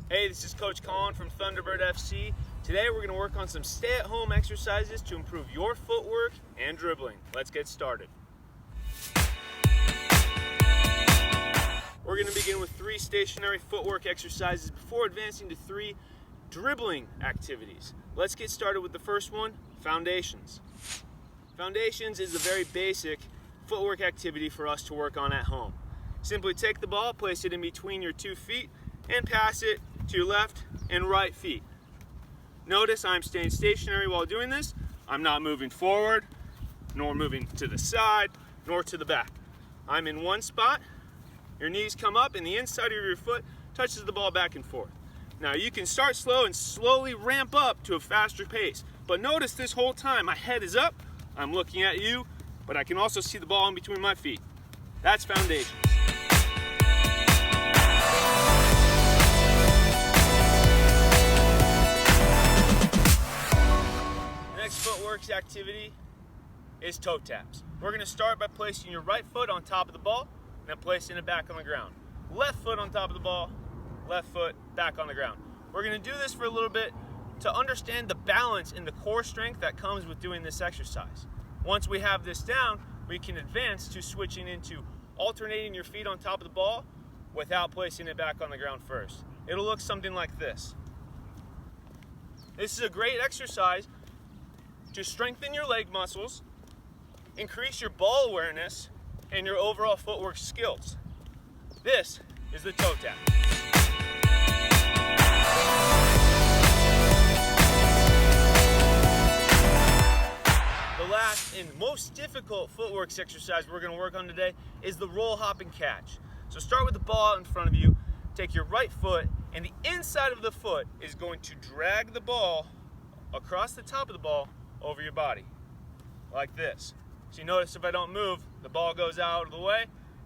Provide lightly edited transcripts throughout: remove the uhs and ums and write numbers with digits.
Hey, this is Coach Colin from Thunderbird FC. Today we're going to work on some stay-at-home exercises to improve your footwork and dribbling. Let's get started. We're going to begin with 3 stationary footwork exercises before advancing to 3 dribbling activities. Let's get started with the first one, foundations. Foundations is a very basic footwork activity for us to work on at home. Simply take the ball, place it in between your 2 feet, and pass it to your left and right feet. Notice I'm staying stationary while doing this. I'm not moving forward, nor moving to the side, nor to the back. I'm in one spot. Your knees come up and the inside of your foot touches the ball back and forth. Now you can start slow and slowly ramp up to a faster pace. But notice this whole time my head is up, I'm looking at you, but I can also see the ball in between my feet. That's foundations. Next footwork activity is toe taps. We're going to start by placing your right foot on top of the ball, and then placing it back on the ground. Left foot on top of the ball, left foot back on the ground. We're going to do this for a little bit to understand the balance and the core strength that comes with doing this exercise. Once we have this down, we can advance to switching into alternating your feet on top of the ball without placing it back on the ground first. It'll look something like this. This is a great exercise to strengthen your leg muscles, increase your ball awareness, and your overall footwork skills. This is the toe tap. The last and most difficult footwork exercise we're going to work on today is the roll, hop, and catch. So start with the ball in front of you, take your right foot, and the inside of the foot is going to drag the ball across the top of the ball over your body, like this. So you notice if I don't move, the ball goes out of the way,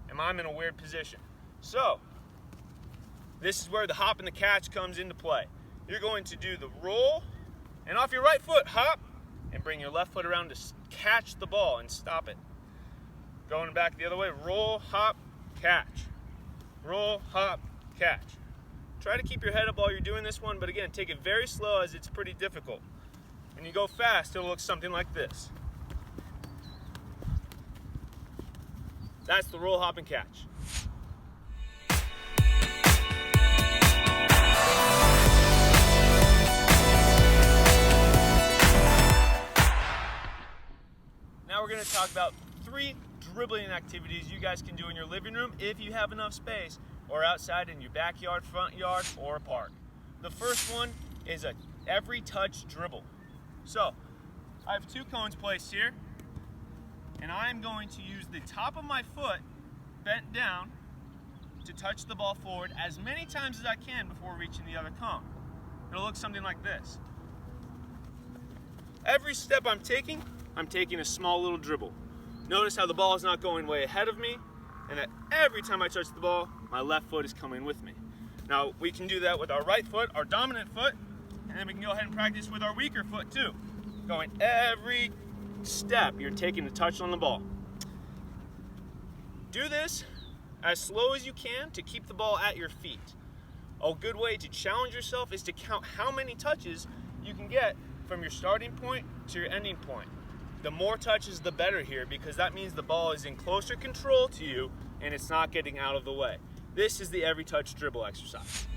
and I'm in a weird position. So, this is where the hop and the catch comes into play. You're going to do the roll, and off your right foot, hop, and bring your left foot around to catch the ball and stop it. Going back the other way, roll, hop, catch. Roll, hop, catch. Try to keep your head up while you're doing this one, but again, take it very slow as it's pretty difficult. When you go fast, it'll look something like this. That's the roll, hop, and catch. Now we're going to talk about 3 dribbling activities you guys can do in your living room if you have enough space, or outside in your backyard, front yard, or a park. The first one is a every touch dribble. So, I have 2 cones placed here, and I'm going to use the top of my foot bent down to touch the ball forward as many times as I can before reaching the other cone. It'll look something like this. Every step I'm taking a small little dribble. Notice how the ball is not going way ahead of me, and that every time I touch the ball, my left foot is coming with me. Now, we can do that with our right foot, our dominant foot, and then we can go ahead and practice with our weaker foot too. Going every step, you're taking a touch on the ball. Do this as slow as you can to keep the ball at your feet. A good way to challenge yourself is to count how many touches you can get from your starting point to your ending point. The more touches, the better here, because that means the ball is in closer control to you and it's not getting out of the way. This is the every touch dribble exercise.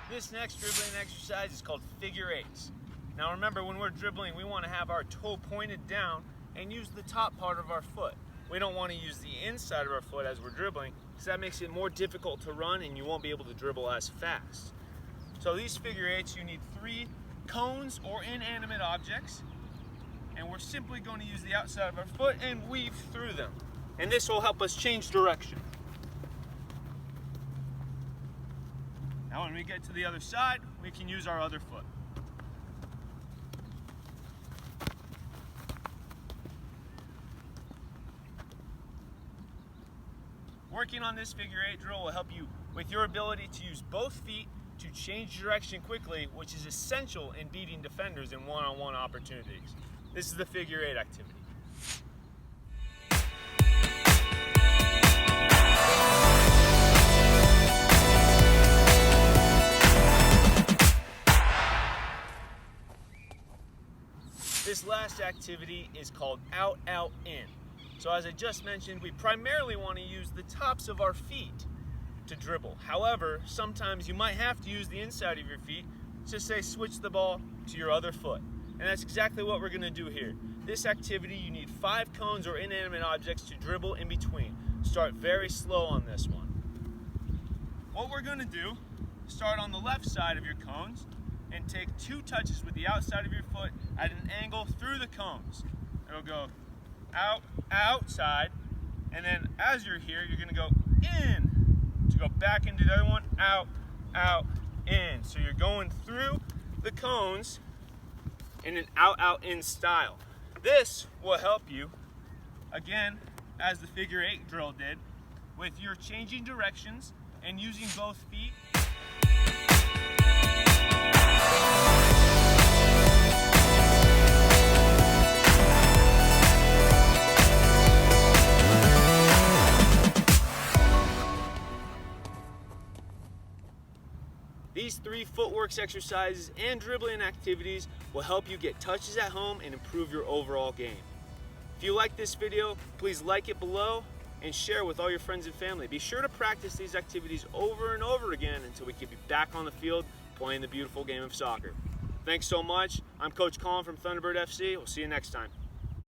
This next dribbling exercise is called figure 8s. Now remember, when we're dribbling, we want to have our toe pointed down and use the top part of our foot. We don't want to use the inside of our foot as we're dribbling, because that makes it more difficult to run and you won't be able to dribble as fast. So these figure 8s, you need 3 cones or inanimate objects, and we're simply going to use the outside of our foot and weave through them. And this will help us change direction. Now when we get to the other side, we can use our other foot. Working on this figure 8 drill will help you with your ability to use both feet to change direction quickly, which is essential in beating defenders in one-on-one opportunities. This is the figure 8 activity. last activity is called out, out, in. So as I just mentioned, we primarily want to use the tops of our feet to dribble. However, sometimes you might have to use the inside of your feet to say switch the ball to your other foot. And that's exactly what we're going to do here. This activity, you need 5 cones or inanimate objects to dribble in between. Start very slow on this one. What we're going to do, start on the left side of your cones and take 2 touches with the outside of your foot at an angle through the cones. It'll go out, outside, and then as you're here, you're going to go in to go back into the other one, out, out, in. So you're going through the cones in an out, out, in style. This will help you, again, as the figure 8 drill did, with your changing directions and using both feet. These 3 footwork exercises and dribbling activities will help you get touches at home and improve your overall game. If you like this video, please like it below and share with all your friends and family. Be sure to practice these activities over and over again until we get you back on the field playing the beautiful game of soccer. Thanks so much. I'm Coach Colin from Thunderbird FC. We'll see you next time.